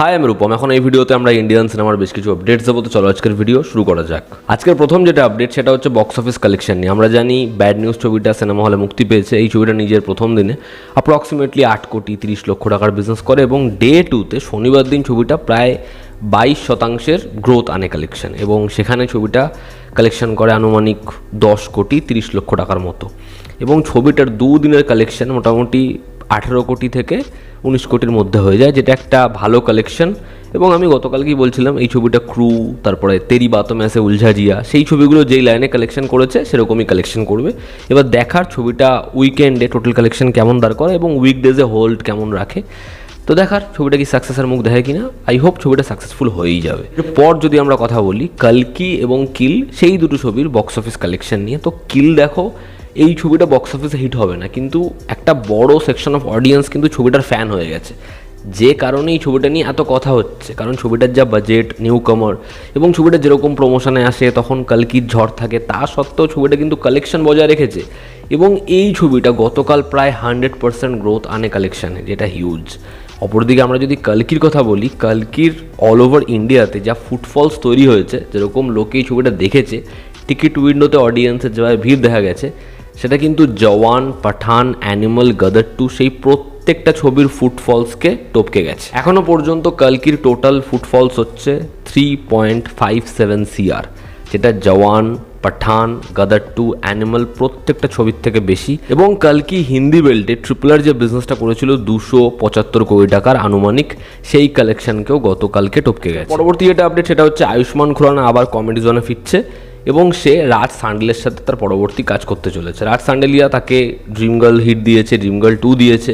High আমি রূপম। এখন এই ভিডিওতে আমরা ইন্ডিয়ান সিনেমার বেশ কিছু আপডেটস দেবো। তো চলো আজকের ভিডিও শুরু করা যাক। আজকের প্রথম যেটা আপডেট সেটা হচ্ছে বক্স অফিস কালেকশন নিয়ে। আমরা জানি ব্যাড নিউজ ছবিটা সিনেমা হলে মুক্তি পেয়েছে। এই ছবিটা নিজের প্রথম দিনে অ্যাপ্রক্সিমেটলি 8 কোটি 30 লক্ষ টাকার বিজনেস করে এবং ডে 2তে শনিবার দিন ছবিটা প্রায় 22% গ্রোথ আনে কালেকশন, এবং সেখানে ছবিটা কালেকশন করে আনুমানিক 10 কোটি 30 লক্ষ টাকার মতো। এবং ছবিটার দুদিনের কালেকশন মোটামুটি 18 কোটি থেকে 19 কোটির মধ্যে হয়ে যায়, যেটা একটা ভালো কালেকশন। এবং আমি গতকালকেই বলছিলাম এই ছবিটা ক্রু, তারপরে তেরি বাতো মে সে উলঝা জিয়া, সেই ছবিগুলো যেই লাইনে কালেকশন করেছে সেরকমই কালেকশন করবে। এবার দেখার ছবিটা উইকেন্ডে টোটাল কালেকশন কেমন দাঁড় করে এবং উইকডেজে হোল্ড কেমন রাখে। তো দেখার ছবিটা কি সাকসেসের মুখ দেখে কিনা। আই হোপ ছবিটা সাকসেসফুল হয়েই যাবে। এরপর যদি আমরা কথা বলি কালকি এবং কিল, সেই দুটো ছবির বক্স অফিস কালেকশন নিয়ে, তো কিল দেখো এই ছবিটা বক্স অফিসে হিট হবে না, কিন্তু একটা বড় সেকশন অফ অডিয়েন্স কিন্তু ছবিটার ফ্যান হয়ে গেছে, যে কারণে এই ছবিটা নিয়ে এত কথা হচ্ছে। কারণ ছবিটার যা বাজেট, নিউ কামার, এবং ছবিটা যেরকম প্রমোশনে আসে তখন কালকির ঝড় থাকে, তা সত্ত্বেও ছবিটা কিন্তু কালেকশন বজায় রেখেছে। এবং এই ছবিটা গতকাল প্রায় 100% গ্রোথ আনে কালেকশানে, যেটা হিউজ। অপরদিকে আমরা যদি কালকির কথা বলি, কালকির অল ওভার ইন্ডিয়াতে যা ফুটফলস তৈরি হয়েছে, যেরকম লোকে এই ছবিটা দেখেছে, টিকিট উইন্ডোতে অডিয়েন্সের যেভাবে ভিড় দেখা গেছে, সেটা কিন্তু জওয়ান, পাঠান, অ্যানিমাল, গদর 2 সেই প্রত্যেকটা ছবির ফুটফলসকে টপকে গেছে। এখনও পর্যন্ত কালকির টোটাল ফুটফলস হচ্ছে 3.57 CR, যেটা জওয়ান, পাঠান, গদর 2, অ্যানিমাল প্রত্যেকটা ছবির থেকে বেশি। এবং কালকি হিন্দি বেল্টে ট্রিপলার যে বিজনেসটা করেছিল 275 কোটি টাকার আনুমানিক, সেই কালেকশনকেও গতকালকে টপকে গেছে। পরবর্তী যেটা আপডেট সেটা হচ্ছে আয়ুষ্মান খুরানা আবার কমেডি জোনে ফিরছে এবং সে রাজ সান্ডেলের সাথে তার পরবর্তী কাজ করতে চলেছে। রাজ সান্ডেলিয়া তাকে ড্রিম গার্ল হিট দিয়েছে, ড্রিম গার্ল 2 দিয়েছে,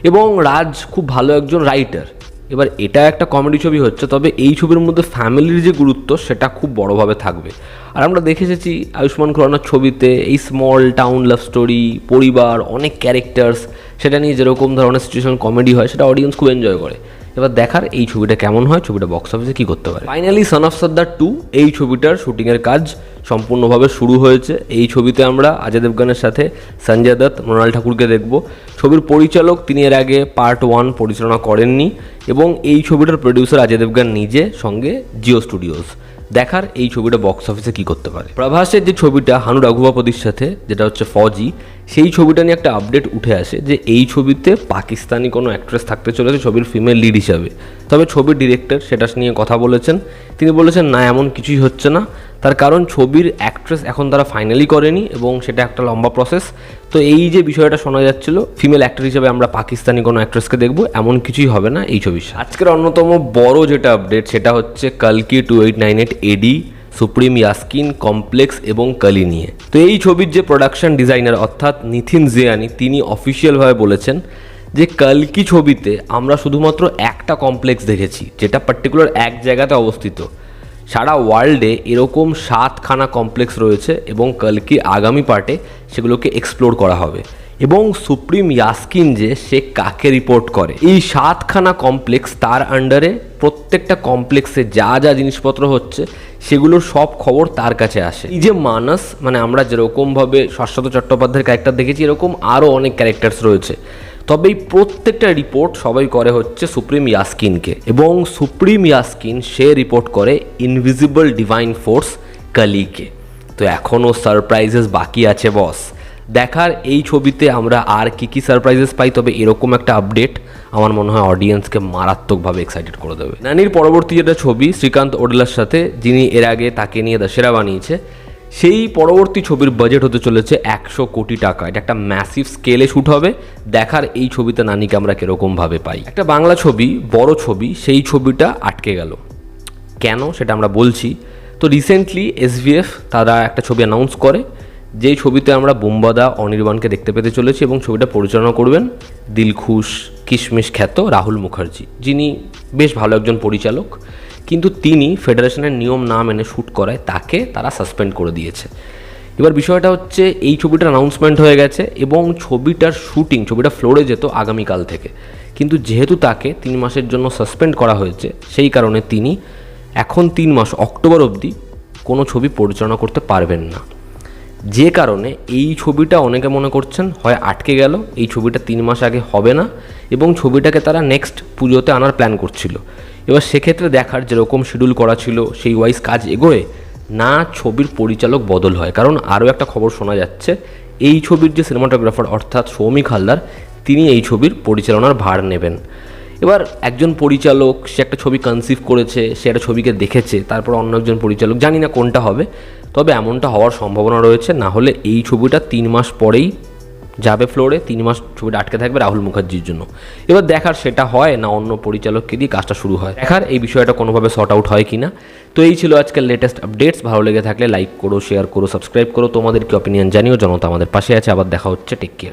এবং রাজ খুব ভালো একজন রাইটার। এবার এটা একটা কমেডি ছবি হচ্ছে, তবে এই ছবির মধ্যে ফ্যামিলির যে গুরুত্ব সেটা খুব বড়োভাবে থাকবে। আর আমরা দেখে এসেছি আয়ুষ্মান খুরানার ছবিতে এই স্মল টাউন লাভ স্টোরি, পরিবার, অনেক ক্যারেক্টার্স, সেটা নিয়ে যেরকম ধরনের সিচুয়েশন কমেডি হয় সেটা অডিয়েন্স খুব এনজয় করে। এবার দেখার এই ছবিটা কেমন হয়, ছবিটা বক্স অফিসে কী করতে পারে। ফাইনালি সন অফ সর্দার 2 এই ছবিটার শুটিংয়ের কাজ সম্পূর্ণভাবে শুরু হয়েছে। এই ছবিতে আমরা অজয় দেবগনের সাথে সঞ্জয় দত্ত, মৃণাল ঠাকুরকে দেখব। ছবির পরিচালক তিনি এর আগে পার্ট 1 পরিচালনা করেননি, এবং এই ছবিটার প্রডিউসার অজয় দেবগন নিজে, সঙ্গে জিও স্টুডিওস। দেখার এই ছবিটা বক্স অফিসে কী করতে পারে। প্রভাসের যে ছবিটা হানু রাঘুবাপতির সাথে, যেটা হচ্ছে ফৌজি, সেই ছবিটা নিয়ে একটা আপডেট উঠে আসে যে এই ছবিতে পাকিস্তানি কোনো অ্যাক্ট্রেস থাকতে চলেছে ছবির ফিমেল লিড হিসাবে। তবে ছবির ডিরেক্টর সেটা নিয়ে কথা বলেছেন, তিনি বলেছেন না, এমন কিছুই হচ্ছে না। তার কারণ ছবির অ্যাক্ট্রেস এখন তারা ফাইনালি করেনি এবং সেটা একটা লম্বা প্রসেস। তো এই যে বিষয়টা শোনা যাচ্ছিল ফিমেল অ্যাক্টর হিসেবে আমরা পাকিস্তানি কোনো অ্যাক্ট্রেসকে দেখবো, এমন কিছুই হবে না এই ছবির সাথে। আজকের অন্যতম বড় যেটা আপডেট সেটা হচ্ছে কালকি 2898 এডি, সুপ্রিম ইয়াস্কিন, কমপ্লেক্স এবং কালি নিয়ে। তো এই ছবির যে প্রোডাকশন ডিজাইনার অর্থাৎ নিথিন জিয়ানি, তিনি অফিসিয়ালভাবে বলেছেন যে কালকি ছবিতে আমরা শুধুমাত্র একটা কমপ্লেক্স দেখেছি, যেটা পার্টিকুলার এক জায়গাতে অবস্থিত। সারা ওয়ার্ল্ডে এরকম 7খানা কমপ্লেক্স রয়েছে এবং কালকি আগামী পার্টে সেগুলোকে এক্সপ্লোর করা হবে। এবং সুপ্রিম ইয়াস্কিন যে সে কাকে রিপোর্ট করে, এই 7খানা কমপ্লেক্স তার আন্ডারে, প্রত্যেকটা কমপ্লেক্সে যা যা জিনিসপত্র হচ্ছে সেগুলোর সব খবর তার কাছে আসে। এই যে মানস, মানে আমরা যেরকমভাবে শাশ্বত চট্টোপাধ্যায়ের ক্যারেক্টার দেখেছি, এরকম আরও অনেক ক্যারেক্টার্স রয়েছে। তবে এই প্রত্যেকটা রিপোর্ট সবাই করে হচ্ছে সুপ্রিম ইয়াস্কিনকে, এবং সুপ্রিম ইয়াস্কিন সে রিপোর্ট করে ইনভিজিবল ডিভাইন ফোর্স কালিকে। তো এখনও সারপ্রাইজেস বাকি আছে বস। দেখার এই ছবিতে আমরা আর কি সারপ্রাইজেস পাই। তবে এরকম একটা আপডেট আমার মনে হয় অডিয়েন্সকে মারাত্মকভাবে এক্সাইটেড করে দেবে। নানির পরবর্তী যেটা ছবি শ্রীকান্ত ওডেলার সাথে, যিনি এর আগে তাকে নিয়ে দশেরা বানিয়েছে, সেই পরবর্তী ছবির বাজেট হতে চলেছে 100 কোটি টাকা। এটা একটা ম্যাসিভ স্কেলে শ্যুট হবে। দেখার এই ছবিতে নানিকে আমরা কীরকমভাবে পাই। একটা বাংলা ছবি, বড় ছবি, সেই ছবিটা আটকে গেল কেন সেটা আমরা বলছি। তো রিসেন্টলি SVF তারা একটা ছবি অ্যানাউন্স করে, যেই ছবিতে আমরা বুম্বাদা অনির্বাণকে দেখতে পেতে চলেছি, এবং ছবিটা পরিচালনা করবেন দিলখুশ কিশমিশ খ্যাত রাহুল মুখার্জি, যিনি বেশ ভালো একজন পরিচালক। কিন্তু তিনি ফেডারেশনের নিয়ম না মেনে শ্যুট করায় তাকে তারা সাসপেন্ড করে দিয়েছে। এবার বিষয়টা হচ্ছে এই ছবিটার অ্যানাউন্সমেন্ট হয়ে গেছে এবং ছবিটার শ্যুটিং, ছবিটা ফ্লোরে যেত আগামীকাল থেকে, কিন্তু যেহেতু তাকে 3 মাসের জন্য সাসপেন্ড করা হয়েছে, সেই কারণে তিনি এখন 3 মাস অক্টোবর অবধি কোনো ছবি পরিচালনা করতে পারবেন না। যে কারণে এই ছবিটা অনেকে মনে করছেন হয় আটকে গেল, এই ছবিটা 3 মাস আগে হবে না, এবং ছবিটাকে তারা নেক্সট পুজোতে আনার প্ল্যান করছিল। এবার সেক্ষেত্রে দেখার যেরকম শিডিউল করা ছিল সেই ওয়াইজ কাজ এগোয় না ছবির পরিচালক বদল হয়। কারণ আরও একটা খবর শোনা যাচ্ছে, এই ছবির যে সিনেমাটোগ্রাফার অর্থাৎ সৌমিক হালদার তিনি এই ছবির পরিচালনার ভার নেবেন। এবার একজন পরিচালক সে একটা ছবি কনসিভ করেছে, সে একটা ছবিকে দেখেছে, তারপর অন্য একজন পরিচালক, জানি না কোনটা হবে, তবে এমনটা হওয়ার সম্ভাবনা রয়েছে। না হলে এই ছবিটা 3 মাস পরেই যাবে ফ্লোরে, 3 মাস ছবিটা আটকে থাকবে রাহুল মুখার্জির জন্য। এবার দেখার সেটা হয় না অন্য পরিচালককে দিয়ে কাজটা শুরু হয়, দেখার এই বিষয়টা কোনোভাবে সর্ট আউট হয় কিনা। তো এই ছিল আজকের লেটেস্ট আপডেটস। ভালো লেগে থাকলে লাইক করো, শেয়ার করো, সাবস্ক্রাইব করো, তোমাদের কি অপিনিয়ন জানিও। জনতা আমাদের পাশে আছে। আবার দেখা হচ্ছে, টেক কেয়ার।